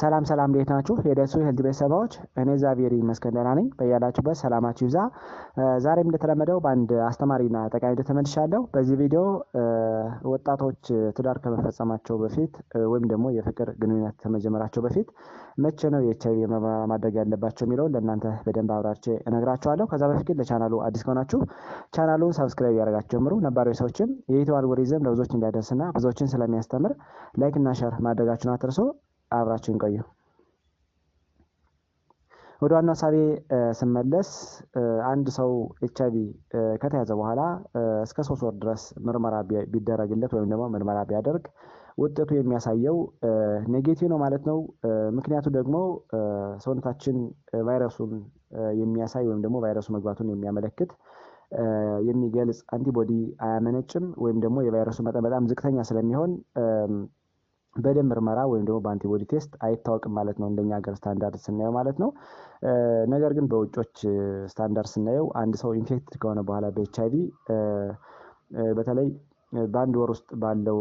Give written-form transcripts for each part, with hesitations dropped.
ሰላም ሰላም እንዴት ናችሁ? የደሱ ሄልዝ ቤተሰቦች እኔ ዛቪሪ ይመስገን ደህና ነኝ። በያላችሁበት ሰላማችሁ ይብዛ። ዛሬም እንደተለመደው በአንድ አስተማሪና ጠቃሚ ቪዲዮ ተመልሻለሁ። በዚህ ቪዲዮ ወጣቶች ትዳር ከመፈጸማቸው በፊት ወይም ደግሞ የፍቅር ግንኙነት ከመጀመራቸው በፊት መቼ ነው የኤችአይቪ ምርመራ ማድረግ ያለባቸው የሚለውን ለእናንተ በደንብ አብራርቼ እነግራችኋለሁ። ከዛ በፊት ግን ለቻናሉ አዲስ ከሆናችሁ ቻናሉን ሰብስክራይብ ያደርጋችሁ ጀምሩ። ነባራዊ ሰዎችም የዩቲዩብ አልጎሪዝም ለብዙዎች እንዲያደርስና ብዙዎችን ስለሚያስተምር ላይክ እና ሼር ማድረጋችሁን አትርሱ። አብራችን ቆዩ። ወደ ዋናው ሀሳቤ ስመለስ አንድ ሰው ኤችአይቪ ከተያዘ በኋላ እስከ 3 ወር ድረስ ምርመራ ቢደረግለት ወይም ደግሞ ምርመራ ቢያደርግ ውጤቱ የሚያሳየው ኔጌቲቭ ነው ማለት ነው። ምክንያቱ ደግሞ ሰውነታችን ቫይረሱን የሚያሳይ ወይም ደግሞ ቫይረሱ መግባቱን የሚያመለክት የሚገልጽ አንቲቦዲ አያመነጭም ወይም ደግሞ የቫይረሱ መጠን በጣም ዝቅተኛ ስለሚሆን በደም ምርመራ ወይም ደግሞ በአንቲቦዲ ቴስት አይታወቅም ማለት ነው፣ እንደኛ ሀገር ስታንዳርድ ስናየው ማለት ነው። ነገር ግን በውጮች ስታንዳርድ ስናየው አንድ ሰው ኢንፌክትድ ከሆነ በኋላ በኤችአይቪ በተለይ በአንድ ወር ውስጥ ባለው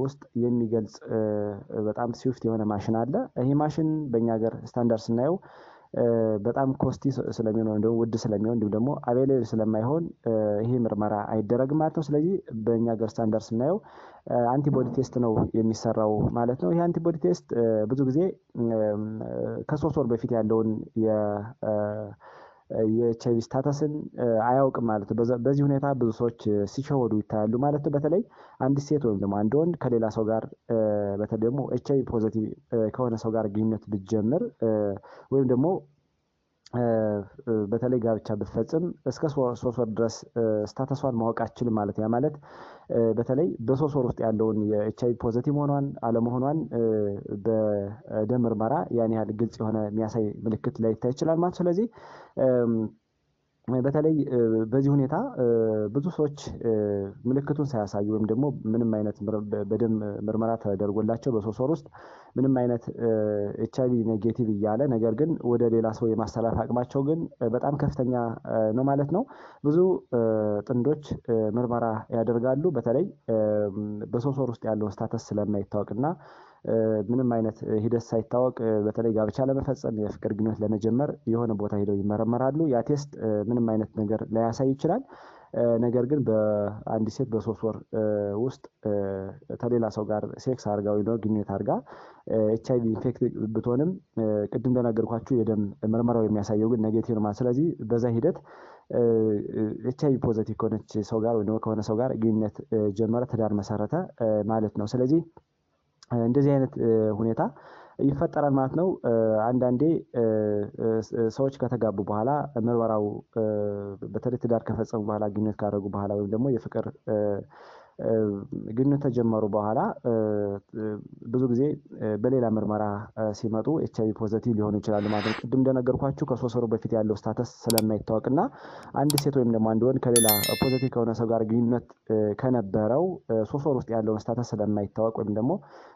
ውስጥ የሚገልጽ በጣም ስዊፍት የሆነ ማሽን አለ። ይሄ ማሽን በእኛ ሀገር ስታንዳርድ ስናየው በጣም ኮስቲ ስለሚሆን ወይም ደግሞ ውድ ስለሚሆን እንዲሁም ደግሞ አቬሌብል ስለማይሆን ይሄ ምርመራ አይደረግም ማለት ነው። ስለዚህ በእኛ ሀገር ስታንዳርድ ስናየው አንቲቦዲ ቴስት ነው የሚሰራው ማለት ነው። ይሄ አንቲቦዲ ቴስት ብዙ ጊዜ ከ3 ወር በፊት ያለውን የኤችአይቪ ስታተስን አያውቅም ማለት ነው። በዚህ ሁኔታ ብዙ ሰዎች ሲሸወዱ ይታያሉ ማለት ነው። በተለይ አንድ ሴት ወይም ደግሞ አንድ ወንድ ከሌላ ሰው ጋር በተለይ ደግሞ ኤችአይቪ ፖዚቲቭ ከሆነ ሰው ጋር ግንኙነት ብትጀምር ወይም ደግሞ በተለይ ጋብቻ ብትፈጽም እስከ 3 ወር ድረስ ስታተሷን ማወቅ አትችልም ማለት ያ ማለት በተለይ በ3 ወር ውስጥ ያለውን የኤችአይቪ ፖዚቲቭ መሆኗን አለመሆኗን በደም ምርመራ ያን ያህል ግልጽ የሆነ የሚያሳይ ምልክት ላይታይ ይችላል ማለት። ስለዚህ በተለይ በዚህ ሁኔታ ብዙ ሰዎች ምልክቱን ሳያሳዩ ወይም ደግሞ ምንም አይነት በደም ምርመራ ተደርጎላቸው በ3 ወር ውስጥ ምንም አይነት ኤችአይቪ ኔጌቲቭ እያለ ነገር ግን ወደ ሌላ ሰው የማስተላለፍ አቅማቸው ግን በጣም ከፍተኛ ነው ማለት ነው። ብዙ ጥንዶች ምርመራ ያደርጋሉ። በተለይ በ3 ወር ውስጥ ያለውን ስታተስ ስለማይታወቅና ምንም አይነት ሂደት ሳይታወቅ በተለይ ጋብቻ ለመፈጸም የፍቅር ግንኙነት ለመጀመር የሆነ ቦታ ሄደው ይመረመራሉ። ያ ቴስት ምንም አይነት ነገር ላያሳይ ይችላል። ነገር ግን በአንድ ሴት በ3 ወር ውስጥ ከሌላ ሰው ጋር ሴክስ አድርጋ ወይ ደግሞ ግንኙነት አድርጋ ኤችአይቪ ኢንፌክትድ ብትሆንም ቅድም እንደነገርኳችሁ የደም ምርመራው የሚያሳየው ግን ኔጌቲቭ ነው ማለት። ስለዚህ በዛ ሂደት ኤችአይቪ ፖዚቲቭ ከሆነች ሰው ጋር ወይ ደግሞ ከሆነ ሰው ጋር ግንኙነት ጀመረ፣ ትዳር መሰረተ ማለት ነው። ስለዚህ እንደዚህ አይነት ሁኔታ ይፈጠራል ማለት ነው። አንዳንዴ ሰዎች ከተጋቡ በኋላ ምርመራው በተለይ ትዳር ከፈጸሙ በኋላ ግንኙነት ካደረጉ በኋላ ወይም ደግሞ የፍቅር ግንኙነት ተጀመሩ በኋላ ብዙ ጊዜ በሌላ ምርመራ ሲመጡ ኤችአይቪ ፖዚቲቭ ሊሆኑ ይችላሉ ማለት ነው። ቅድም እንደነገርኳችሁ ከ3 ወር በፊት ያለው ስታተስ ስለማይታወቅና አንድ ሴት ወይም ደግሞ አንድ ወንድ ከሌላ ፖዚቲቭ ከሆነ ሰው ጋር ግንኙነት ከነበረው 3 ወር ውስጥ ያለውን ስታተስ ስለማይታወቅ ወይም ደግሞ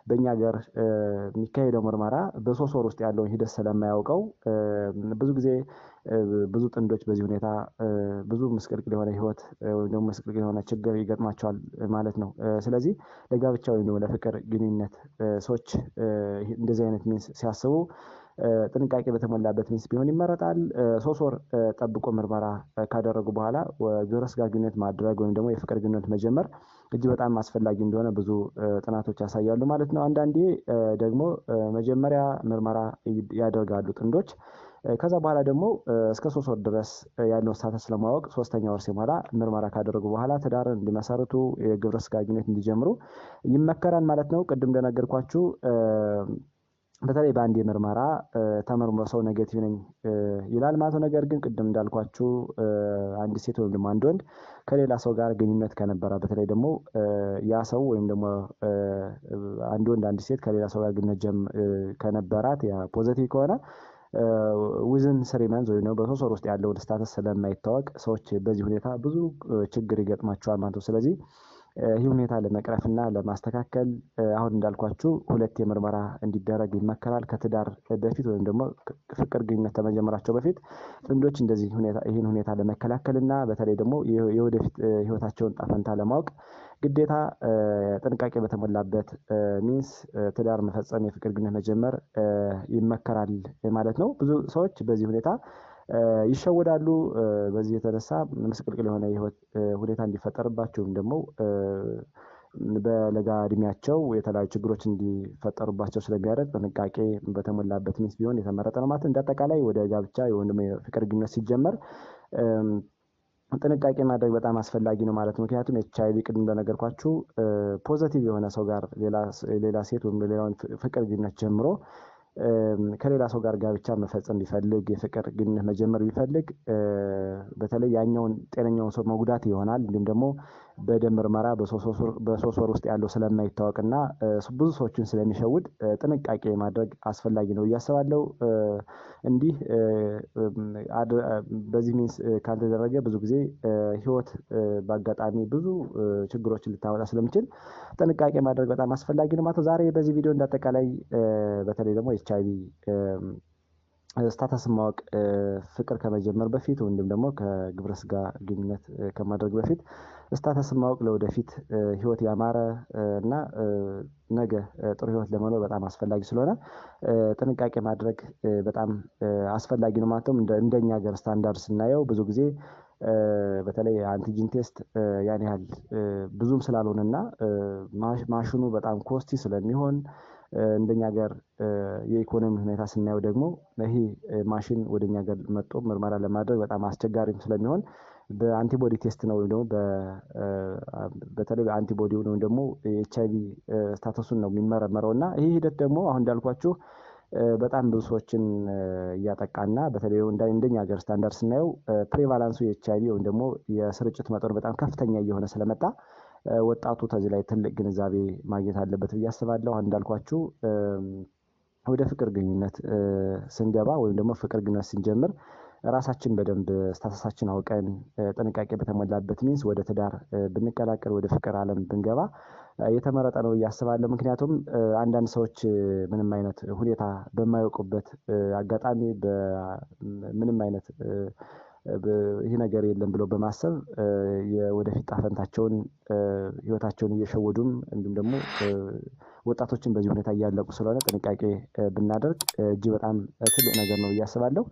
በእኛ ሀገር የሚካሄደው ምርመራ በ3 ወር ውስጥ ያለውን ሂደት ስለማያውቀው ብዙ ጊዜ ብዙ ጥንዶች በዚህ ሁኔታ ብዙ ምስቅልቅል የሆነ ህይወት ወይም ደግሞ ምስቅልቅል የሆነ ችግር ይገጥማቸዋል ማለት ነው። ስለዚህ ለጋብቻ ወይም ደግሞ ለፍቅር ግንኙነት ሰዎች እንደዚህ አይነት ሚንስ ሲያስቡ ጥንቃቄ በተሞላበት ሚንስ ቢሆን ይመረጣል። 3 ወር ጠብቆ ምርመራ ካደረጉ በኋላ ግብረ ስጋ ግንኙነት ማድረግ ወይም ደግሞ የፍቅር ግንኙነት መጀመር እጅግ በጣም አስፈላጊ እንደሆነ ብዙ ጥናቶች ያሳያሉ ማለት ነው። አንዳንዴ ደግሞ መጀመሪያ ምርመራ ያደርጋሉ ጥንዶች። ከዛ በኋላ ደግሞ እስከ 3 ወር ድረስ ያለውን ስታተስ ለማወቅ 3ኛ ወር ሲሞላ ምርመራ ካደረጉ በኋላ ትዳርን እንዲመሰርቱ የግብረ ስጋ ግንኙነት እንዲጀምሩ ይመከራል ማለት ነው። ቅድም እንደነገርኳችሁ በተለይ በአንድ የምርመራ ተመርምሮ ሰው ኔጌቲቭ ነኝ ይላል ማለት ነው። ነገር ግን ቅድም እንዳልኳችሁ አንድ ሴት ወይም ደግሞ አንድ ወንድ ከሌላ ሰው ጋር ግንኙነት ከነበረ በተለይ ደግሞ ያ ሰው ወይም ደግሞ አንድ ወንድ አንድ ሴት ከሌላ ሰው ጋር ግንኙነት ከነበራት ያ ፖዚቲቭ ከሆነ ዊዝን 3 መንዝ ወይም በ3 ወር ውስጥ ያለውን ስታተስ ስለማይታወቅ ሰዎች በዚህ ሁኔታ ብዙ ችግር ይገጥማቸዋል ማለት ነው። ስለዚህ ይህ ሁኔታ ለመቅረፍና ለማስተካከል አሁን እንዳልኳችሁ 2 የምርመራ እንዲደረግ ይመከራል። ከትዳር በፊት ወይም ደግሞ ፍቅር ግንኙነት ከመጀመራቸው በፊት ጥንዶች ይህን ሁኔታ ለመከላከልና በተለይ ደግሞ የወደፊት ህይወታቸውን ጣፈንታ ለማወቅ ግዴታ ጥንቃቄ በተሞላበት ሚንስ ትዳር መፈጸም፣ የፍቅር ግንኙነት መጀመር ይመከራል ማለት ነው። ብዙ ሰዎች በዚህ ሁኔታ ይሸወዳሉ። በዚህ የተነሳ ምስቅልቅል የሆነ የህይወት ሁኔታ እንዲፈጠርባቸውም ደግሞ በለጋ እድሜያቸው የተለያዩ ችግሮች እንዲፈጠሩባቸው ስለሚያደርግ ጥንቃቄ በተሞላበት ሚንስ ቢሆን የተመረጠ ነው ማለት ነው። እንዳጠቃላይ ወደ ጋብቻ ወይም ደግሞ የፍቅር ግንኙነት ሲጀመር ጥንቃቄ ማድረግ በጣም አስፈላጊ ነው ማለት ነው። ምክንያቱም ኤችአይቪ ቅድም እንደነገርኳችሁ ፖዘቲቭ የሆነ ሰው ጋር ሌላ ሴት ወይም ሌላውን ፍቅር ግንኙነት ጀምሮ ከሌላ ሰው ጋር ጋብቻ መፈጸም ቢፈልግ የፍቅር ግንኙነት መጀመር ቢፈልግ በተለይ ያኛውን ጤነኛውን ሰው መጉዳት ይሆናል። እንዲሁም ደግሞ በደም ምርመራ በ3 ወር ውስጥ ያለው ስለማይታወቅና ብዙ ሰዎችን ስለሚሸውድ ጥንቃቄ ማድረግ አስፈላጊ ነው እያስባለሁ። እንዲህ በዚህ ሚንስ ካልተደረገ ብዙ ጊዜ ህይወት በአጋጣሚ ብዙ ችግሮችን ልታመጣ ስለሚችል ጥንቃቄ ማድረግ በጣም አስፈላጊ ነው ማለት ነው። ዛሬ በዚህ ቪዲዮ እንዳጠቃላይ በተለይ ደግሞ ኤችአይቪ ስታተስን ማወቅ ፍቅር ከመጀመር በፊት ወይም ደግሞ ከግብረ ስጋ ግንኙነት ከማድረግ በፊት ስታተስን ማወቅ ለወደፊት ህይወት ያማረ እና ነገ ጥሩ ህይወት ለመኖር በጣም አስፈላጊ ስለሆነ ጥንቃቄ ማድረግ በጣም አስፈላጊ ነው ማለት ነው። እንደኛ ሀገር ስታንዳርድ ስናየው ብዙ ጊዜ በተለይ አንቲጂን ቴስት ያን ያህል ብዙም ስላልሆነና ማሽኑ በጣም ኮስቲ ስለሚሆን እንደኛ ሀገር የኢኮኖሚ ሁኔታ ስናየው ደግሞ ይሄ ማሽን ወደኛ ሀገር መጥቶ ምርመራ ለማድረግ በጣም አስቸጋሪም ስለሚሆን በአንቲቦዲ ቴስት ነው ወይም ደግሞ በተለይ በአንቲቦዲ ወይም ደግሞ ኤችአይቪ ስታተሱን ነው የሚመረመረው እና ይህ ሂደት ደግሞ አሁን እንዳልኳችሁ በጣም ብዙ ሰዎችን እያጠቃና በተለይ እንደኛ ሀገር ስታንዳርድ ስናየው ፕሬቫላንሱ የኤችአይቪ ወይም ደግሞ የስርጭት መጠኑ በጣም ከፍተኛ እየሆነ ስለመጣ ወጣቱ ከዚህ ላይ ትልቅ ግንዛቤ ማግኘት አለበት ብዬ አስባለሁ። አሁን እንዳልኳችሁ ወደ ፍቅር ግንኙነት ስንገባ ወይም ደግሞ ፍቅር ግንኙነት ስንጀምር ራሳችን በደንብ ስታተሳችን አውቀን ጥንቃቄ በተሞላበት ሚንስ ወደ ትዳር ብንቀላቀል ወደ ፍቅር ዓለም ብንገባ የተመረጠ ነው ብዬ አስባለሁ። ምክንያቱም አንዳንድ ሰዎች ምንም አይነት ሁኔታ በማያውቁበት አጋጣሚ ምንም አይነት ይህ ነገር የለም ብለው በማሰብ የወደፊት ጣፈንታቸውን ህይወታቸውን እየሸወዱም እንዲሁም ደግሞ ወጣቶችን በዚህ ሁኔታ እያለቁ ስለሆነ ጥንቃቄ ብናደርግ እጅግ በጣም ትልቅ ነገር ነው ብዬ አስባለሁ።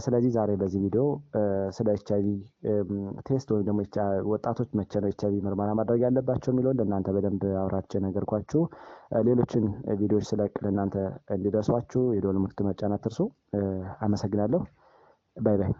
ስለዚህ ዛሬ በዚህ ቪዲዮ ስለ ኤችአይቪ ቴስት ወይም ደግሞ ወጣቶች መቼ ነው ኤችአይቪ ምርመራ ማድረግ ያለባቸው የሚለውን ለእናንተ በደንብ አውራቼ ነገርኳችሁ። ሌሎችን ቪዲዮዎች ስለቅ ለእናንተ እንዲደርሷችሁ የደወል ምልክቱን መጫን አትርሱ። አመሰግናለሁ። ባይ ባይ።